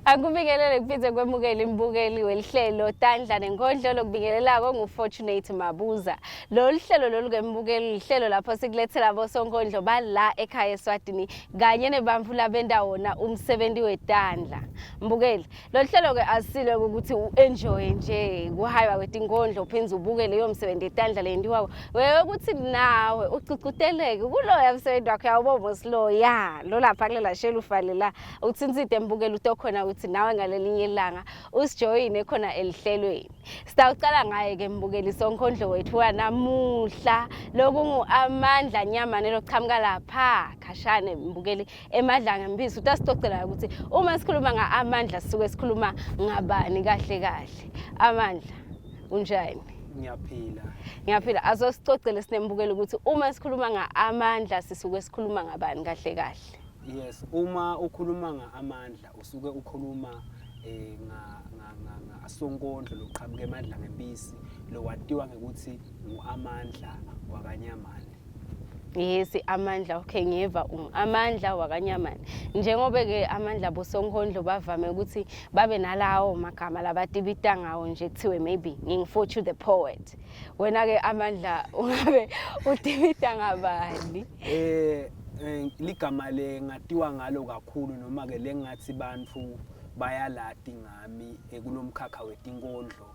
Akubingelele kuphize kwemukela imbukeli welihlelo Tandla Nenkhondlo lokubingelelako nguFortunate Mabuza. Lolu hlelo lolu kembukeli lihlelo lapho sikulethela abosonkondlo bala ekhaya Eswatini kanye nebamfu labendawona umsebenzi weTandla. Mbukeli, lolu hlelo ke asile ukuthi uenjoy nje kuhaywa kwetinkondlo uphinze ubukele leyo msebenzi eTandla lendiwa. Wewe ukuthi nawe ucucuteleke kuloya msebenzi wakhe awubomo slow ya lo lapha kulela shela ufale la uthinsite embukeli utokhona ukuthi nawe ngalelinye ilanga usijoyine khona elihlelweni. Sitawucala ngaye ke mbukeli sonkondlo wethu wanamuhla lokungu amandla nyamane lokuchamuka lapha khashane mbukeli emadla ngempisi utasitocela ukuthi uma sikhuluma ngaamandla sisuke sikhuluma ngabani kahle kahle. Amandla unjani? Ngiyaphila azosicocela sinembukeli ukuthi uma sikhuluma ngaamandla sisuke sikhuluma ngabani kahle kahle. Yes, uma ukhuluma ngaamandla usuke ukhuluma sonkondlo lokuqhamuka emandla ngempisi lo watiwa ngekuthi uamandla wakanyamane. Yes, amandla okay ngiva amandla wakanyamane. Njengoba ke amandla bosonkondlo bavame ukuthi babe nalawo magama labatibita ngawo nje kuthiwe maybe ngingifothu the poet. Wena ke amandla ungabe utibita ngabani? Ligama le ngatiwa ngalo kakhulu noma ke lengathi bantfu bayalati ngami kulomkhakha wetinkondlo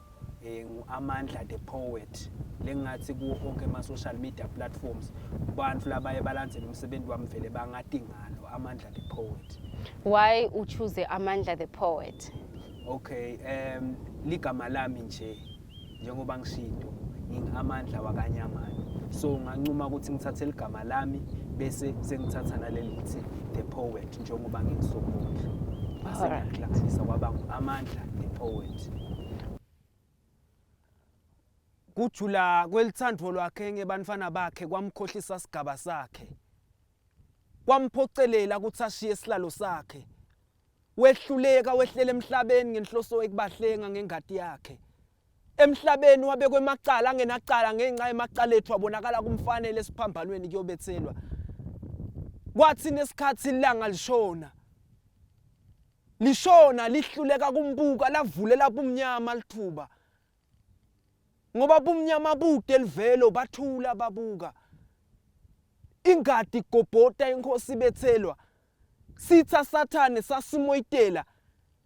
uamandla the poet lengathi ku onke ama social media platforms bantfu labaye balandzele umsebenzi wami vele bangati ngalo amandla the poet. Why u choose amandla the poet? Okay, ligama lami nje njengoba ngishilo ngingamandla wakanyamane, so ngancuma ukuthi ngithathe ligama lami bese sengithatha nalelithi the poet njengoba ngisonkondlo base ngiyahlanganisa kwaba amandla the poet. Kujula kwelithandvo lwakhe ngebantfwana bakhe kwamkhohlisa sigaba sakhe, kwamphocelela ukuthi ashiye isihlalo sakhe, wehluleka wehlele emhlabeni ngenhloso ekubahlenga ngengati yakhe. Emhlabeni wabekwe emacala angenacala ngenxa yemacala ethu abonakala kumfanele esiphambanweni kuyobethelwa. Kwathi nesikhathi ilanga lishona lihluleka kumbuka lavulela bumnyama lithuba. Ngoba bumnyama bude livelo bathula babuka. Ingadi gobhota inkosi bethelwa. Sitha sathane sasimoyitela.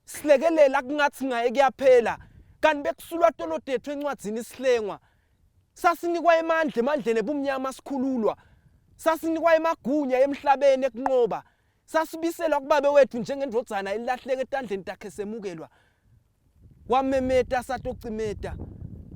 Silekelela kungathi ngaye kuyaphela. Kanti bekusulwa tolodethu encwadzini isihlengwa. Sasinikwa emandleni ebumnyama sikhululwa. Sasinikwa emagunya emhlabeni ekunqoba. Sasibiselwa kubabe wethu njengendvodzana elilahleke etandleni takhe semukelwa. Wamemeta satocimeta.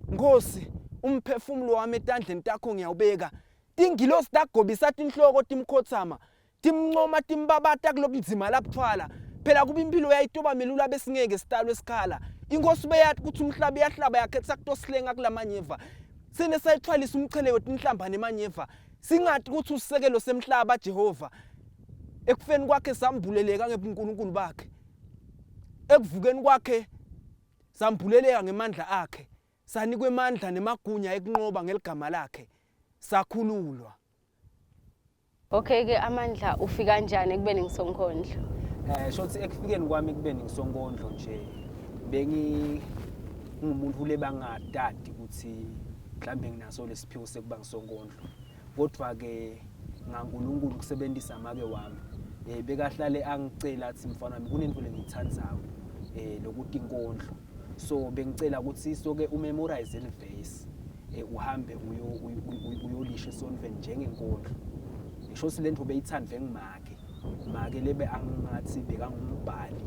Nkosi, umphefumulo wami etandleni takho ngiyawubeka. Tingilosi tagobisa tinhloko timkhothama. Timncoma timbabata kulobunzima labuthwala. Phela kuba impilo yayitoba melula besingeke sitalwe esikhala. Inkosi beyathi ukuthi umhlaba iyahlaba yakhetha kutosihlenga kulamanyeva. Sine sayithwalisa umchele wethu inhlamba nemanyeva. Singathi ukuthi usisekelo semhlaba Jehova. Ekufeni kwakhe sambuleleka ngebuNkulunkulu bakhe. Ekuvukeni kwakhe sambuleleka ngemandla akhe. Sanikwe emandla nemagunya ekunqoba ngeligama lakhe. Sakhululwa. Okay ke amandla ufika kanjani ekubeni ngisonkondlo? Shothi ekufikeni kwami ekubeni ngisonkondlo nje ngumuntu lebangadadi ukuthi mhlambe nginaso lesiphiwo sekuba ngisonkondlo. Kodwa ke ngaNkulunkulu kusebenzisa make wami bekahlale angicela athi mfana wami kunento lengithandzayo lokuthi inkondlo. So bengicela ukuthi soke umemorize le verse uhambe uyolisha esonveni njengenkondlo. Ngisho silento beyithanda ngimake lebe angathi bekangumbhali.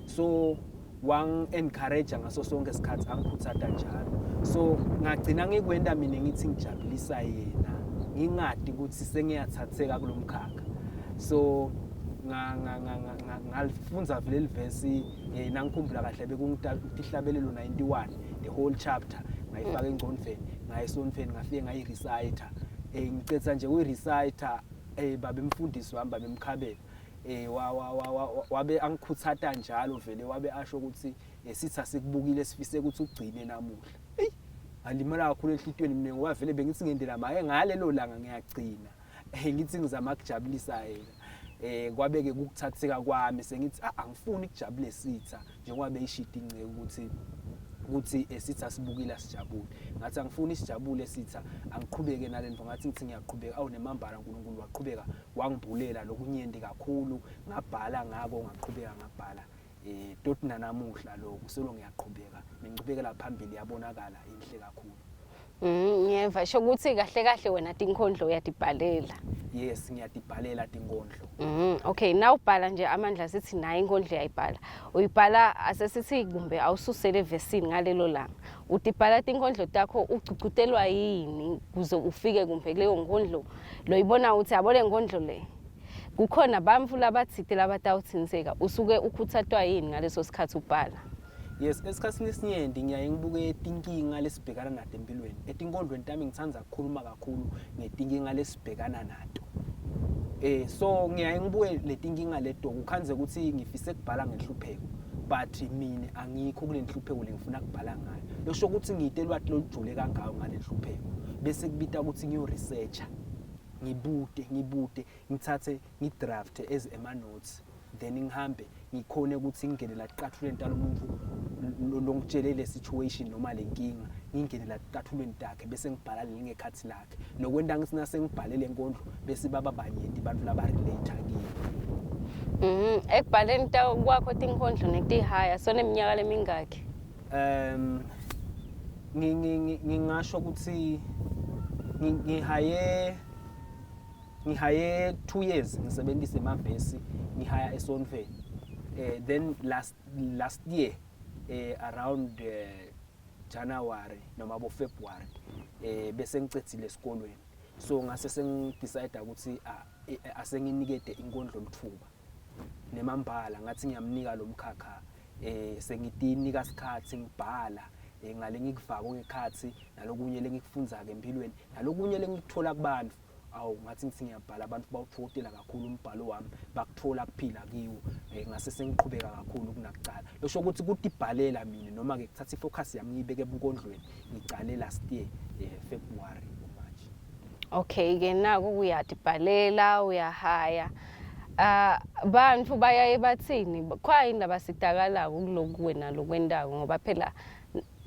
So wang encourage ngaso sonke isikhathi angikhuthata njalo. So ngagcina ngikwenda mina ngithi ngijabulisa yena ngingadi ukuthi sengiyathatheka kulomkhakha. So ngalifunza vele livesi nangikhumbula kahle bekungihlabelelo 91 the whole chapter ngayifaka engcondveni ngayisonfeni ngafike ngayireciter ngicetha nje uyireciter babe mfundisi wami babe mkhabela wabe angikhuthata njalo vele wabe asho ukuthi sitha sikubukile sifise ukuthi ugcine namuhla. Alimala kakhulu enhlitweni mina ngoba vele bengithi ngendlela maye ngalelo langa ngiyagcina ngithi ngizama ukujabulisa yena. kwabeke ukuthatheka kwami sengithi angifuni ukujabule sitha njengoba beyishida ingceke ukuthi esitha sibukile sijabule ngathi angifuni sijabule sitha angiqhubeke nalento ngathi ngithi ngiyaqhubeka nemambala uNkulunkulu waqhubeka wangibhulela lokunyendi kakhulu ngabhala ngako ngaqhubeka ngabhala tot nanamuhla lo kuselo ngiyaqhubeka ngiqhubekela phambili yabonakala inhle kakhulu. Ngiyeva sho ukuthi kahle kahle wena Tinkhondlo uyadibhalela. Yes, ngiyadibhalela Tinkhondlo. Okay, now ubhala nje amandla sithi naye Inkondlo uyayibhala. Uyibhala asesithi kumbe awususele vesini ngalelo langa. Udibhala Tinkhondlo takho ucucutelwa yini kuze ufike kumbe leyo Nkondlo lo ibona uthi yabo le Nkondlo le. Kukhona bamfu labathite labatawuthiniseka usuke ukhuthathwa yini ngaleso sikhathi ubhala. Yes, esikhathini esinyenti ngiyaye ngibuke inkinga lesibhekana nazo empilweni. Etinkondlweni tami ngithanda ukukhuluma kakhulu ngetinkinga lesibhekana nato. So ngiyaye ngibuke letinkinga leto kukhanze ukuthi ngifise ukubhala ngenhlupheko, but mina angikho kule nhlupheko lengifuna ukubhala ngayo. Losho ukuthi ngiyitelwa lolujule kangayo ngale nhlupheko. Bese kubita ukuthi ngiyo researcher. Ngibude ngithathe ngidraft as ema notes. Then ngihambe ngikhone ukuthi ngingene la qathulweni talo umuntu longitshele le situation noma lenkinga ngingene la qathulweni takhe bese ngibhala lengekhathi lakhe lokwenda ngisina sengibhalele Nkondlo bese baba banyenti abantu laba relate kimi. Ekubhaleni kwakho Tinkhondlo nekutihaya sona eminyaka lemingaki? Ngingasho ukuthi ngihaye 2 years ngisebenzisa emavesi ngihaya eSonve. Then last year around January noma bo February bese ngicethile esikolweni. So ngase sengidecide ukuthi asenginikede Inkondlo lithuba nemambala ngathi ngiyamnika lo mkhakha sengidinika isikhathi ngibhala ngale ngikuvaka ngekhathi nalokunye lengikufundza ke empilweni nalokunye lengikuthola kubantu. Awu ngathi ngithi ngiyabhala abantu bawuthotela kakhulu umbhalo wami bakuthola kuphila kiwo ngase sengiqhubeka kakhulu kunakucala. Losho ukuthi kudibhalela mina noma ke kuthatha ifocus yami ngiyibeke ebunkondlweni ngicale last year February manje. Okay ke naku uyadibhalela uyahaya. Bantu bayaye bathini khwa indaba sidakalako kuloku wena lokwendako ngoba phela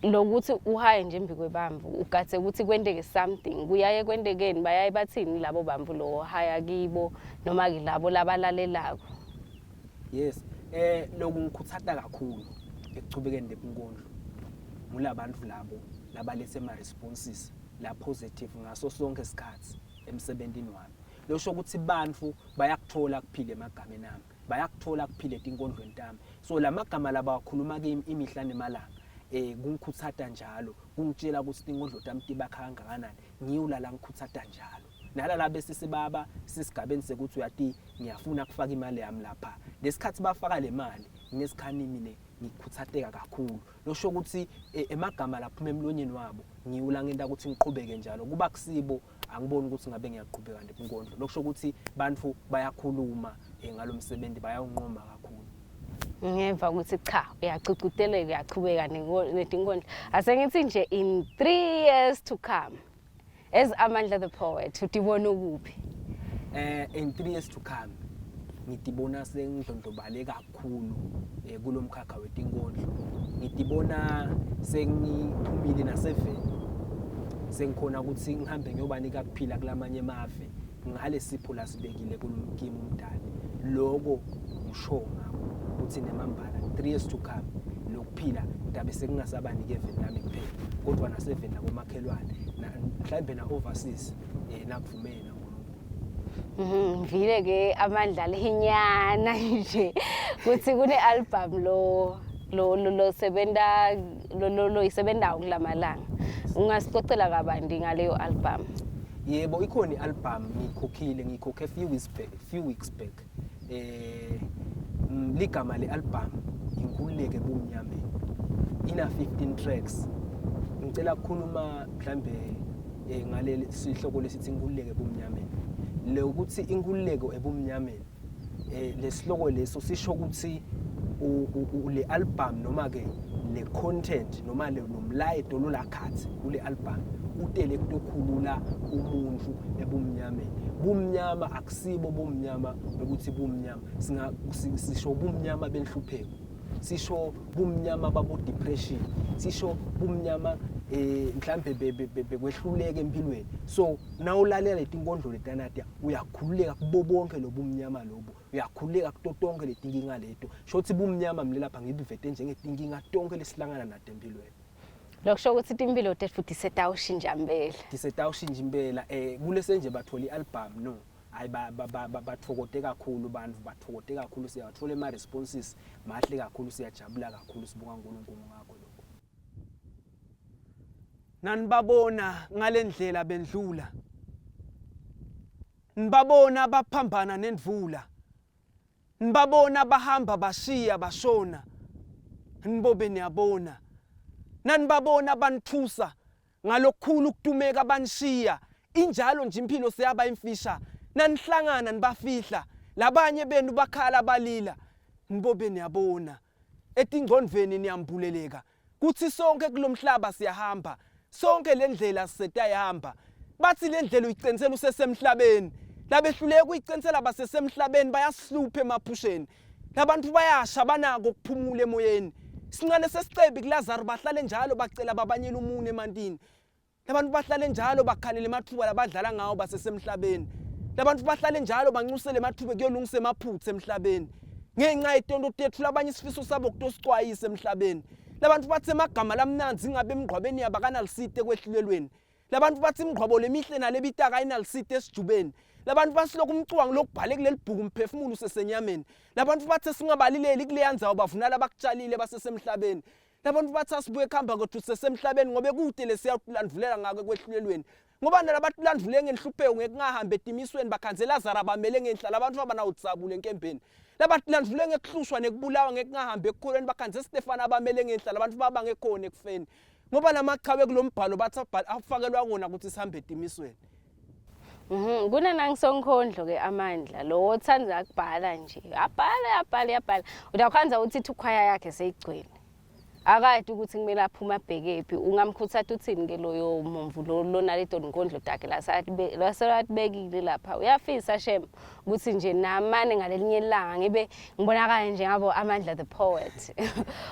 lokuthi uhaye nje embikwebamvu ugathe ukuthi kwendeke something kuyaye kwendekeni bayaye bathini labo bamvu lo haya kibo noma ke labo labalalelako. Yes, lokhu ngikhuthaza kakhulu ekuchubekeni lebunkondlo mulabantu labo labalethe ama responses la positive ngaso sonke isikhathi emsebenzini wami. Losho ukuthi bantu bayakuthola kuphile emagameni ami bayakuthola kuphile Tinkondlweni tami. So lamagama laba wakhuluma kimi imihla nemalanga kungikhuthaza njalo kungitshela ukuthi Tinkondlo tami tibakha kangakanani ngiyulala ngikhuthaza njalo nalala bese sibaba sisigabeni sekuthi uyati ngiyafuna kufaka imali yami lapha lesikhathi bafaka le mali ngesikhanimi mina ngikuthatheka kakhulu. Losho ukuthi emagama lapha emlonyeni wabo ngiyula ngenta ukuthi ngiqhubeke njalo kuba kusibo angiboni ukuthi ngabe ngiyaqhubeka ngebunkondlo. Lokusho ukuthi bantu bayakhuluma ngalomsebenzi bayawunqoma kakhulu. Ngeva ukuthi cha uyacucuteleka uyaqhubeka neTinkondlo. Asengithi nje in 3 years to come as Amandla the poet utibona ukuphi? In 3 years to come ngitibona sengidlondlobale kakhulu kulomkhakha weTinkondlo. Ngitibona sengiphumile naseveni sengikhona ukuthi ngihambe ngiyobanika kuphila kulamanye emave ngale sipho lasibekile kulumkimi umdali lokho ngisho ngako ukuthi nemambala 3 years to come lokuphila ndabe sekungasabanike eveni nami kuphela kodwa naseveni nakomakhelwane mhlawumbe na overseas nakuvumela ngoNkulunkulu. Ngivile ke Amandla lenyana nje kuthi kune album lo sebenda lo isebenza kulamalanga ungasicocela kabandi ngaleyo album? Yebo ikhona ialbum ngikhokhe few weeks back ligama lealbum Inkululeke Ebumnyameni ina 15 tracks ngicela ukukhuluma mhlambe ngale sihloko lesithi Inkululeke Ebumnyameni le ukuthi inkululeko ebumnyameni lesihloko leso sisho ukuthi le album noma ke le content noma le nomlayeto lolakhathi kule album utele kutokhulula umuntu ebumnyameni. Bumnyama akusibo bumnyama bekuthi bumnyama. Sisho bumnyama benhlupheko. Sisho bumnyama babo depression. Sisho bumnyama mhlambe bekwehluleke empilweni. So nawulalela letinkondlo letanati uyakhululeka kubo bonke lobumnyama lobo. Uyakhululeka kutotonke letinkinga leto. Shothi bumnyama mlelapha ngibivete njengetinkinga tonke lesihlangana nazo empilweni. Lokusho ukuthi impilo tethu futhi setawushintsha impela. Setawushintsha impela kulese nje bathola ialbum no. Hayi bathokote kakhulu abantu bathokote kakhulu siyathola ama responses mahle kakhulu siyajabula kakhulu sibonga uNkulunkulu ngakho lokho. Nanibabona ngalendlela bendlula. Nibabona baphambana nendvula. Nibabona bahamba bashiya bashona. Nibobe niyabona. Nanibabona banithusa ngalokukhulu kutumeka banishiya. Injalo nje impilo seyaba imfisha. Nanihlangana nibafihla. Labanye benu bakhala balila. Nibobe niyabona. Etingcondvweni niyambuleleka. Kuthi sonke kulomhlaba siyahamba. Sonke lendlela setayahamba. Bathi lendlela uyicenisela usesemhlabeni. Labehluleke ukuyicenisela basesemhlabeni bayasihlupha emaphusheni. Labantu bayasha banako ukuphumula emoyeni. Sincane sesicebi kuLazaro bahlale njalo bacela babanyela umune emantini. Labantu bahlale njalo bakhalele emathuba labadlala ngawo basesemhlabeni. Labantu bahlale njalo bancusele emathuba kuyolungisa emaphutha emhlabeni. Ngenxa yetonto tethu labanye isifiso sabo kutosicwayisa emhlabeni. Labantu bathi emagama lamnanzi ngabe emgqwabeni yabakanalisite kwehlulelweni. Labantu bathi imgqwabo lemihle nalebitaka ayinalisite esijubeni. Labantu basiloku umcuwango lokubhale kuleli bhuku umphefumulo usesenyameni. Labantu bathi singabalileli kuleyanzawo bavunala bakutshalile basesemhlabeni. Labantu bathi asibuye khamba kodwa usesemhlabeni ngobe kude lesiyakulandvulela ngake kwehlulelweni. Ngoba nalabantu landvule ngenhlupheko ngekungahambe etimisweni bakhanze Lazaro abamele ngenhla labantu abanawutsabule enkempeni. Labantu landvule ngekuhlushwa nekubulawa ngekungahambe ekukholweni bakhanze Stefana abamele ngenhla labantu baba ngekhona ekufeni. Ngoba namachawe kulombhalo bathi afakelwa ngona ukuthi sihambe etimisweni. Kuna nangisonkhondlo ke amandla lo othanda ukubhala nje. Abhala. Udakwanza uthi ikhwaya yakhe seyigcwele. Akade ukuthi kumele aphume abhekephi ungamkhuthatha uthini ke loyo momvu lo naleto nkondlo takhe lasatibekile lapha. Uyafisa shem ukuthi nje namane ngalelinye ilanga ngibe ngibonakala nje ngabo Amandla the poet.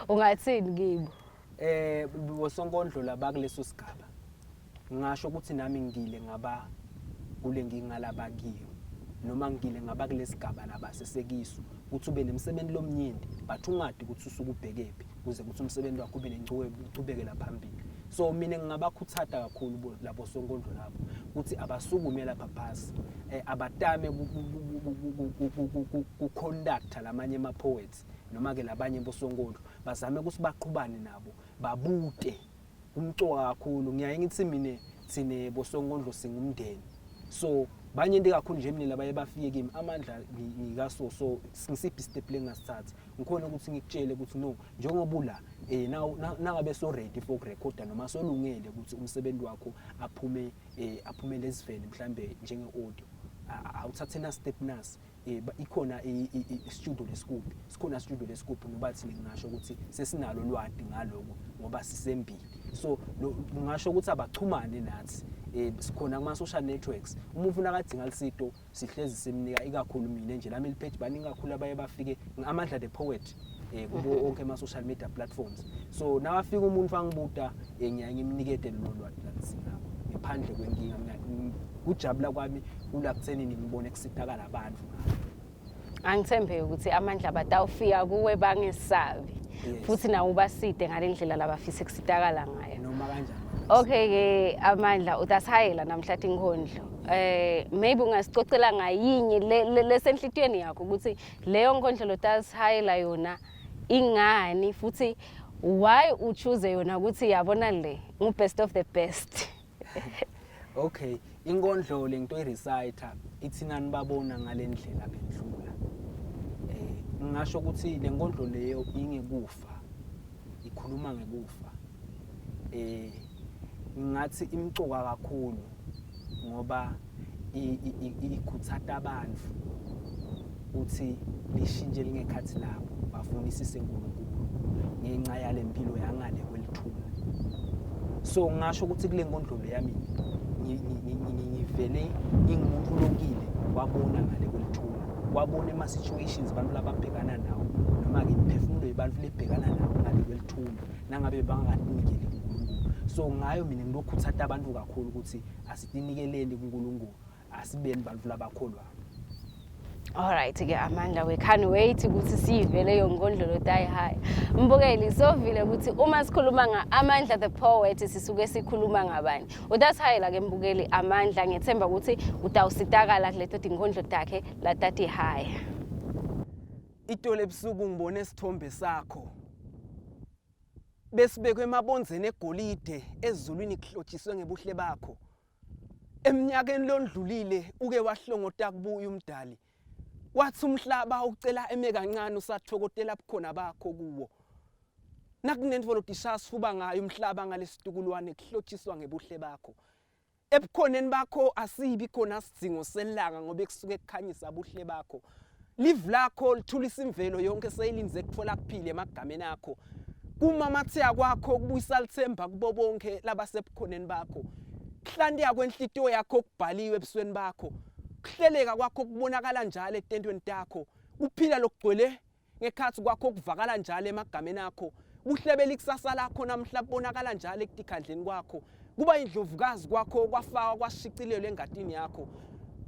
Ungathini kibo? Bosonkondlo labakuleso sigaba. Ngisho ukuthi nami ngile ngaba kule nginga labakiyo noma ngile ngaba kulesigaba labasesekiso ukuthi ube nemsebenzi lomnyenti but ungadi ukuthi usuke ubhekephi kuze ukuthi umsebenzi wakho ube nencubekela phambili. So mina ngingabakhuthata kakhulu labo sonkondlo labo ukuthi abasukume lapha phasi abatame ku conduct lamanye ama poets noma ke labanye bosonkondlo bazame ukuthi baqhubane nabo babute umcoka kakhulu. Ngiyaye ngithi mina sine bosonkondlo singumndeni. So banye ndi kakhulu nje mina labaye bafike kimi amandla ngikaso so ngisiphi step lengasithatha ngikhona ukuthi ngikutshele ukuthi no njengoba ula nangabe so ready for recorder noma solungele ukuthi umsebenzi wakho aphume lesivele mhlambe njenge audio awuthathe na step nasi ikhona i-studio lescoop sikhona studio lescoop nobathi ngingasho ukuthi sesinalo lwadi ngaloko ngoba sisembili. So ngingasho ukuthi abachumane nathi sikhona kuma social networks uma ufuna akadinga lisito sihlezi simnika ikakhulu mina nje lami page baningi kakhulu abaye bafike Amandla the poet kubo onke ama social media platforms. So nawafika umuntu fangibuta ngiyaye ngimnikete lo lwadi lasinako ngaphandle kwenkinga kujabula kwami ulakutheni ngibone kusitakala abantu. Angithembe ukuthi amandla batawufika kuwe bangesabi futhi nawo ubaside ngalendlela labafisa kusitakala ngayo noma kanjani. Okay ke Amandla utasihayela namhlanje inkondlo. Maybe ungasicocela ngayinye lesenhlitweni yakho ukuthi leyo nkondlo lotasihayela yona ingani futhi why uchoose yona ukuthi yabona le best of the best. Okay, inkondlo lento ireciter ithina nibabona ngalendlela bendlula. Ngisho ukuthi le nkondlo leyo ingekufa ikhuluma ngekufa. Ngathi imcoka kakhulu ngoba ikhuthata abantu uthi lishintshe lingekhathi labo bafunisise uNkulunkulu ngenxa yale mpilo yangale kwelithuna. So ngasho ukuthi kule nkondlo yami ngivele ngingumuntu lokile wabona ngale kwelithuma, wabona ema situations abantu lababhekana nawo, noma ke imphefumulo yabantu lebhekana nawo ngale kwelithuma nangabe banganikeli kuNkulunkulu. So ngayo mina ngilokhuthatha abantu kakhulu ukuthi asitinikeleni kuNkulunkulu, asibeni abantu labakholwayo. Alright ke Amandla, we can't wait ukuthi sive leyo nkondlo lotayi high. Mbukeli sovile ukuthi uma sikhuluma ngaAmandla the poet sisuke sikhuluma ngabani. Utasihayela ke mbukeli Amandla, ngethemba ukuthi utawusitakala kuleto tinkondlo takhe latati high. Itolo ebusuku ngibone isithombe sakho besibekwe emabonzeni egolide ezulwini kuhlotshiswe ngebuhle bakho. Eminyakeni londlulile uke wahlongota kubuya umdali, wathi umhlaba ucela eme kancane usathokotela bukhona bakho kuwo. Nakunendvo lotishaya sifuba ngayo umhlaba ngalesitukulwane kuhlotshiswa ngebuhle bakho. Ebukhoneni bakho asibi khona sidingo selanga ngoba kusuke kukhanyisa buhle bakho. Live lakho lithulisa imvelo yonke seyilinze kutfola kuphile emagameni akho. Kumamatheka kwakho kubuyisa lithemba kubo bonke labasebukhoneni bakho. Kuhlantiya kwenhlitiyo yakho kubhaliwe ebusweni bakho. Kuhleleka kwakho kubonakala njalo etentweni takho. Kuphila lokugcwele ngekhathi kwakho kuvakala njalo emagameni akho. Kuhlebela ikusasa lakho namhla kubonakala njalo ekukhandleni kwakho. Kuba indlovukazi kwakho kwafaka kwashicilelwe engatini yakho.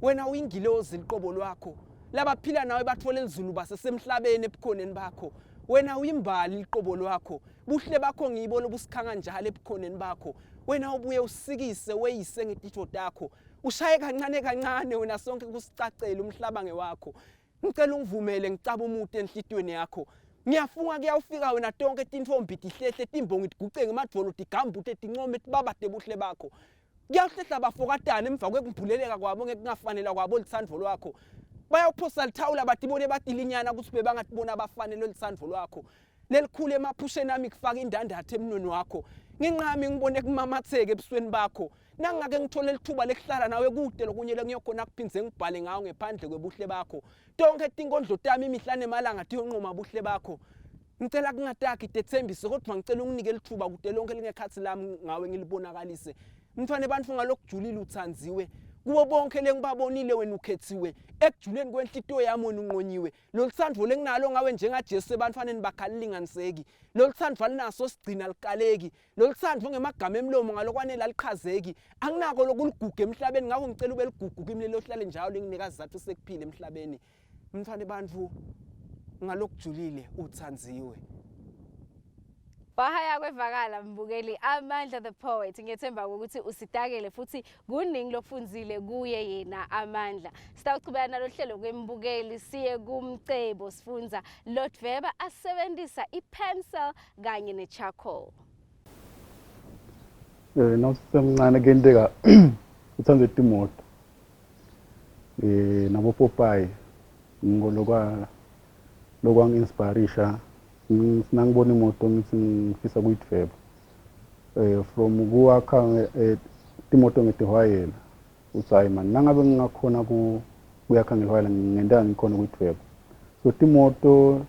Wena uyingilozi liqobo lwakho. Labaphila nawe batfola elizulu basesemhlabeni ebukhoneni bakho. Wena uyimbali liqobo lwakho. Buhle bakho ngibo lobusikhanga njalo ebukhoneni bakho. Wena ubuye usikise weyise ngetitho takho. Ushaye kancane kancane wena sonke kusicacela umhlaba ngewakho. Ngicela ungivumele ngicaba umude enhlitweni yakho. Ngiyafunga kuyawufika wena tonke tintfombi tihlehle timbongi tiguce ngemadvolo tigambuthe tincome tibabade buhle bakho. Kuyawuhlehla bafokatana emva kwekumbhuleleka kwabo ngekungafanela kwabo litsandvo lwakho. Bayawuphosa lithawula batibone batilinyana ukuthi bebangatibona abafanele litsandvo lwakho. Lelikhulu emaphusheni ami kufaka indandatho emnweni wakho. Nginqami ngibone kumamatheke ebusweni bakho. Nangake ngithole lithuba lekuhlala nawe kude lokunye lengiyokhona kuphindze ngibhale ngawo ngephandle kwebuhle bakho. Tonke tinkondlo tami imihla nemalanga tiyonqoma buhle bakho. Ngicela kungataki tethembise kodwa ngicela unginike lithuba kude lonke lingekhathi lami ngawe ngilibonakalise. Mfane bantfu ngalokujulile utsandziwe. Kuwo bonke lengibabonile wena ukhethiwe. Ekujuleni kwenhlitiyo yami wena unqonyiwe. Lolithandvo lenginalo ngawe njengaJesu ebantfaneni bakhalinganiseki. Lolithandvo alinaso sigcina likaleki. Lolithandvo ngemagama emlomo ngalokwane lalichazeki. Anginako lokuligugu emhlabeni ngakho ngicela ube ligugu kimi lelo hlale njalo lenginika sizathu sekuphila emhlabeni. Mfane bantfu ngalokujulile utsandziwe. Bahaya kwevakala mbukeli Amandla the poet, ngiyethemba ukuthi usitakele futhi kuningi lokufunzile kuye yena Amandla. Sitawuchubana nalohlelo kwembukeli siye kumcebo sifunza Lotweba asebenzisa ipencil kanye necharcoal. Nawusemncane kuyenteka uthanda timoto nabo Popeye lokwangi-inspirisha nangibona imoto ngithi ngifisa kuyidveba from kuwakha timoto ngetihwayela uthi hayi man nangabe ngingakhona kuyakha ngehwayela ngentanga ngikhona kuyidveba. So timoto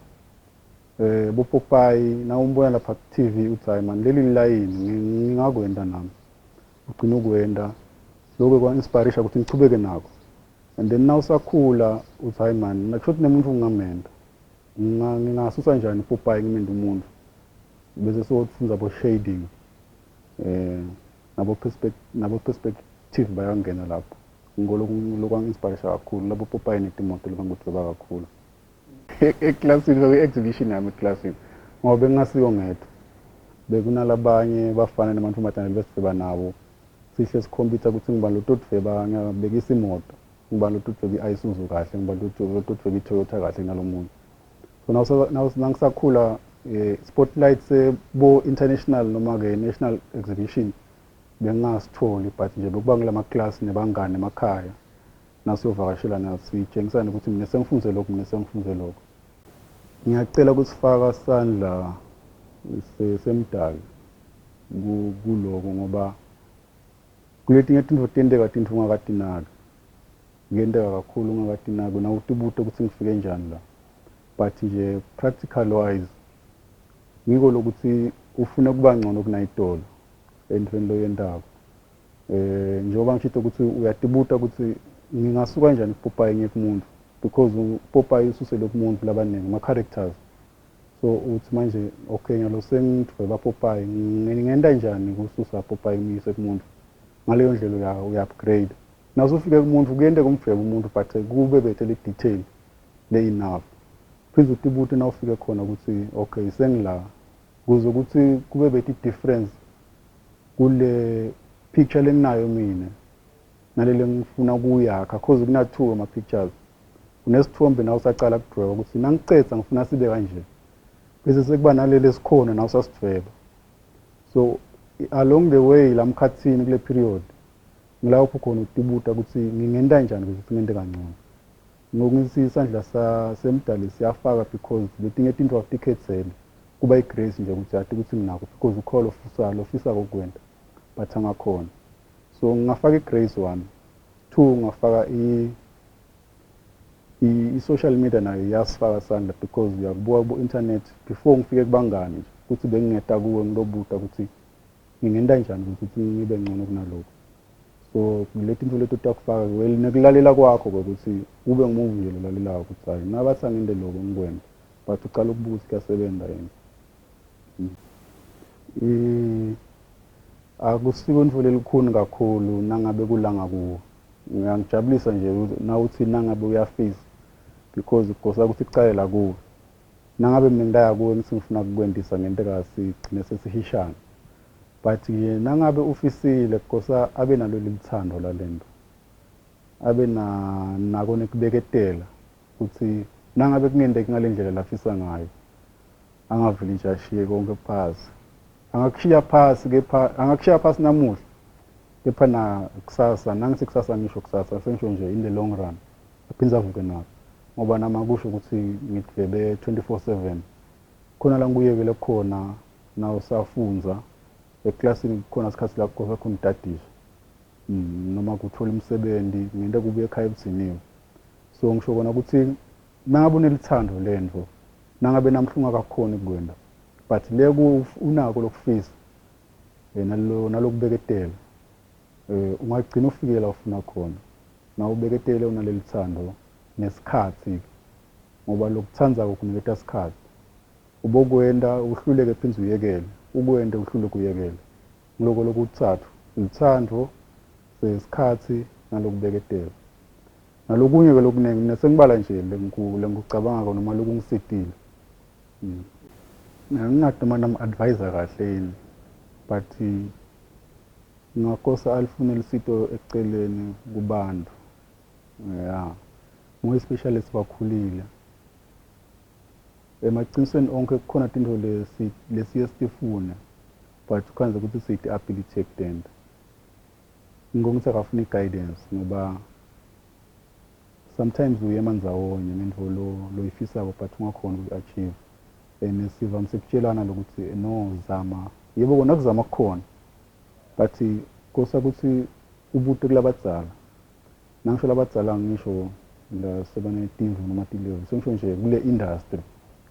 boPopeye nawumbona lapha ku TV uthi hayi man leli layini ngingakwenda nami, ugcina ukwenda lokho kwa-inspirisha ukuthi ngichubeke nako. And then nawusakhula uthi hayi man nakusho nemuntu ngingamenda, ngingasusa njani Popeye ngimenda umuntu, bese sokufunza bo shading nabo perspective bayangena lapho. Ngolokwangi-inspirisha kakhulu labo Popeye netimoto lokangudveba kakhulu eklasini kwe-exhibition yami eklasini ngoba ngingasiyo ngedwa, bekunalabanye bafana namantombazane besidveba nabo. Sihle sikhompyutha ukuthi ngibani lotodveba ngiyabekisa imoto, ngibani lotodveba i-Isuzu kahle, ngibani lotodveba i-Toyota kahle nalo muntu. So nangisakhula spotlight sebo international noma ke national exhibition bengasitholi, but nje bekuba ngilama class nebangane emakhaya nasiyovakashela nasitshengisana ukuthi mina sengifunze lokho, mina sengifunze lokho. Ngiyacela ukusifaka isandla semdali kuloko ngoba kuletinye tintfo tenteka tintfo ungakatinaki, kuyenteka kakhulu ungakatinaki nawutibute ukuthi ngifike njani la. But nje practical wise ngiko lokuthi ufuna kuba ngcono kunayitolo entweni loyendako. Njengoba ngishito ukuthi uyatibuta ukuthi ngingasuka kanjani kuPopeye ngeke umuntu, because uPopeye ususele kumuntu labaningi ama-characters. So uthi manje okay ngalo sengidweba Popeye ngingenda njani kususa Popeye ngiyise kumuntu, ngaleyo ndlela uya-upgrade. Nasufike kumuntu kuyende kumdweba umuntu but kube bethe le detail le enough. Phinde utibuti na ufike khona ukuthi okay sengila kuze ukuthi kube bethi difference kule picture lenginayo mina nalele ngifuna kuyakha cause kuna two ama pictures. Unesithombe na usaqala kudweba ukuthi nangicetha ngifuna sibe kanje, bese sekuba nalele sikhona na usasidweba. So along the way lamkhathini kule period ngilapho khona utibuta ukuthi ngingenda njani ukuthi ngende kangcono. Ngokungisi isandla semdali siyafaka because letinye into awutikhethele kuba igrace nje ukuthi athi ukuthi nginako because ukholo ofisa kokwenda but angakhona. So ngingafaka igrace 1. 2 ngafaka i-social media nayo iyasifaka sandla because uyakubuka ku-internet before ngifike kubangani nje ukuthi bengingeta kuwe ngilobuta ukuthi ngingenda njani ukuthi ngibe ngcono kunalokho. So lethi into lethu utakufaka well nekulalela kwakho ukuthi ube ngumuntu nje lolalelayo ukuthi hayi nabathi angende lokho ngikwenza but uqala ukubuka ukuthi kuyasebenza yini. Akusiko intfo elikhulu kakhulu nangabe kulanga kuwo. Ngiyangijabulisa nje na uthi nangabe uyafisa because kukosa ukuthi kucalela kuwo. Nangabe mina ngidaya kuwe ngithi ngifuna kukwendisa ngento kasigcine sesihishana. But nje nangabe ufisile kukosa abe nalo lithando lalento. Abe nako nekubeketela ukuthi nangabe kungendeki ngalendlela lafisa ngayo. Angavili nje ashiye konke phasi. Angakushiya phasi namuhla kepha na kusasa nangithi kusasa ngisho kusasa sengisho nje in the long run aphindza avuke nakho ngoba nama kusho ukuthi ngidwebe 24/7 khona la ngiyekele khona na usafunza eclassini khona isikhathi lapho khona umdadisha noma kuthola umsebenzi ngende kubuye ekhaya ebuziniwe. So ngisho kona ukuthi nangabe unelithando lento nangabe namhlunga kakhona kukwenda but leku unako lokufisa nalokubeketela ungagcina ufike la ufuna khona na ubeketele unalelithando nesikhathi ngoba lokuthanza ukuniketa isikhathi ubokwenda uhluleke phindze uyekele ukwenda uhluleke uyekele ngiloko lokuthathu uthando sesikhathi nalokubeketela nalokunye ke lokunenge nesengibala nje lengikucabanga noma lokungisidile. Ngingadumana ama-advisor kahle yini but ngakosa alifunela isito eceleni kubantu ngoyi-specialist bakhulile emaqinisweni onke kukhona into lesiye sifune but kwanza ukuthi siyi-ability ekutenda ngingokuthi akafuna i-guidance ngoba sometimes uye emanzawonye nento loyifisako but ungakhona uku-achieve and sivamise kutshelana lokuthi no zama yebo kona kuzama kukhona but kosa ukuthi ubute kulabadzala nangisho labadzala ngisho sebanetimvu noma tilevu sengisho nje kule industry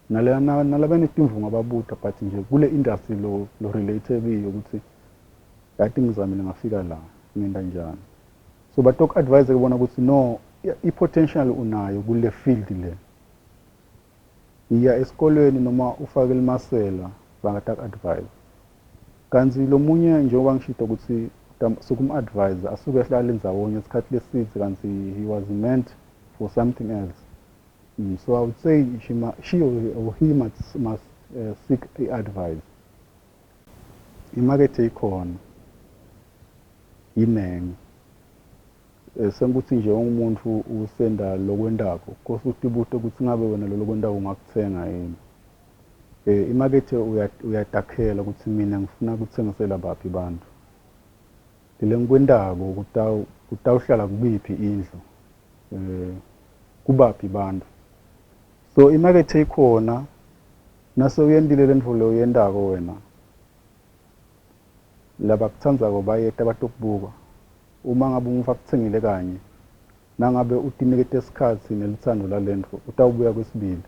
nalabanetimvu ngababuta but nje kule industry lo relate kiyo ukuthi yathi ngizamile ngafika la ngenda njani. So batok advise kubona ukuthi no i-potential unayo kule field le. Iya esikolweni noma ufake limasela bangatak advise. Kanzi lo munye njengoba ngishito ukuthi sokum-advise asuke ehlala endawonye isikhathi leside kanti he was meant for something else. So I would say she or he must seek advice. Imakethe ikhona inengi sengukuthi nje umuntu usenda lokwendako kosa utibuto ukuthi ngabe wena lo lokwendako ungakuthenga yini. Imakethe uyatakhela ukuthi mina ngifuna ukuthengisela baphi bantu le ngikwendako kutawuhlala kubiphi indlu kubaphi bantu. So imakethe ikhona nase uyendile lento lo yendako wena laba kuthandzako bayeta batokubuka uma ngabe umfa kuthengile kanye nangabe utinikete isikhathi nelithando lalento utawubuya kwesibili.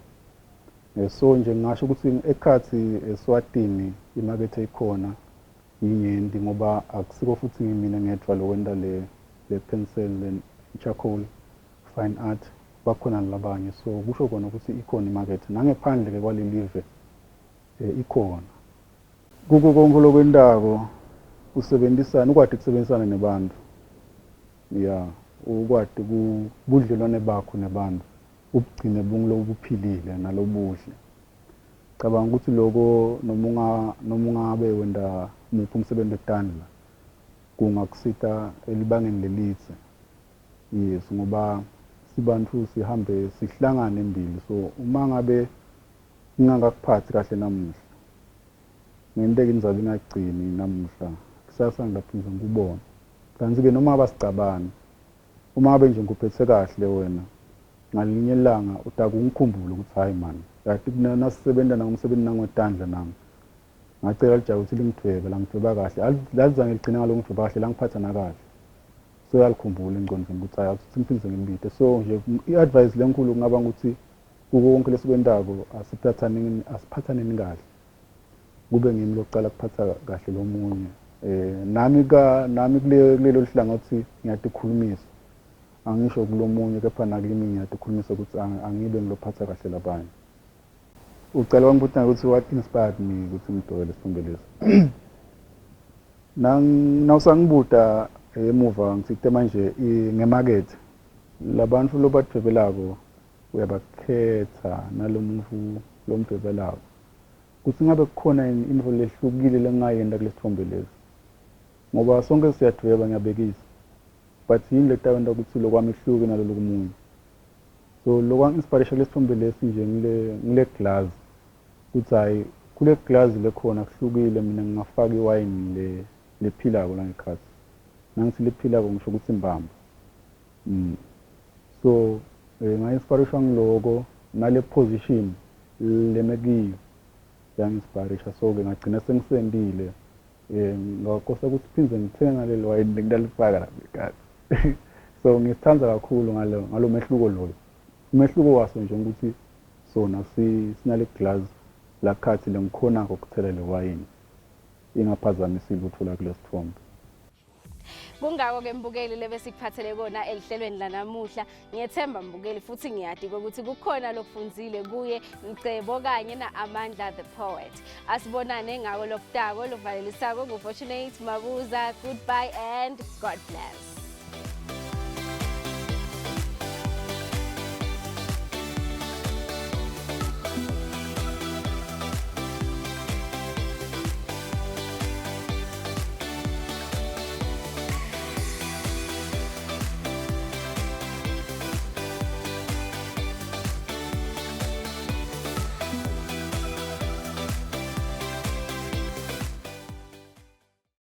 So nje ngisho ukuthi ekhathi Eswatini imakethe ikhona inyenti ngoba akusiko futhi mina ngedwa lo wenda le pencil le charcoal fine art bakhona labanye so kusho kona ukuthi ikhona imarket nangephandle ke kwalelive ikhona kuko konke lokwendako usebenzisana ukwadi ukusebenzisana nebantu ya ukwadi kubudlelwane bakho nebantu ubugcine bungulobuphilile nalobuhle cabanga ukuthi lokho noma ungabe wenda muphi umsebenzi eTandla kungakusita elibangeni lelitse yes ngoba sibantu sihambe sihlangane embili so uma ngabe ngingakuphathi kahle namuhla ngenteke nizabe ingagcini namuhla kusasa ngilaphinza ngikubona kanti ke noma abasicabani uma ngabe nje ngikuphethe kahle wena ngalinye ilanga utakungikhumbula ukuthi hayi man yathi nasisebenza ngomsebenzi nangwetandla nami ngacela lijawu ukuthi lingidwebe la ngidweba kahle lalizange ligcine ngalo ngidweba kahle la ngiphatha nakahle so yalikhumbula engqondweni ukuthi hayi ukuthi ngiphindze ngilibite so nje i-advice lenkulu kungaba ukuthi kuko konke lesikwendako asiphathaneni kahle kube ngimi lokucala kuphatha kahle lomunye nami kulelo hlangothi ngiyatikhulumisa angisho kulomunye kepha nakimi ngiyatikhulumisa ukuthi angibe ngilophatha kahle labanye ucela wangibuza ukuthi what inspired me ukuthi ngidwebe isithombe lesi nawusangibuda emuva ngithi manje ngemarket labantu lobadwebelako uyabakhetha nalomuntu lomdwebelako kuthi ngabe kukhona into lehlukile lengayenda kulesithombe lesi ngoba sonke siyadweba ngiyabekisa but yini letawenda ukuthi lokwami ihluke nalolo komunye so lokwa inspiration lesithombe lesi nje ngile glass ukuthi hayi kule glass lekhona kuhlukile mina ngingafaka iwine lephilako la ngekhathi nangithi lephilako ngisho ukuthi imbamba so nga-inspiration ngiloko nale position lemekiyo yangi-inspiration so-ke ngagcina sengisendile ngakosa ukuthi phindze ngithenge ngalelo wayini ngidalifaka lapha so ngisithanda kakhulu ngalo mehluko loyo umehluko waso nje ukuthi sona sinale glass lakhathi lengikhona ukuthela le wayini ingaphazamisi lutho la kulesithombe kungako-ke mbukeli lebe sikuphathele kona elihlelweni lanamuhla ngiyethemba mbukeli futhi ngiyadi ukuthi kukhona lokufunzile kuye Mcebo kanye na-Amandla the Poet asibonane ngako lokutako lovalelisayo nguFortunate Mabuza goodbye and God bless.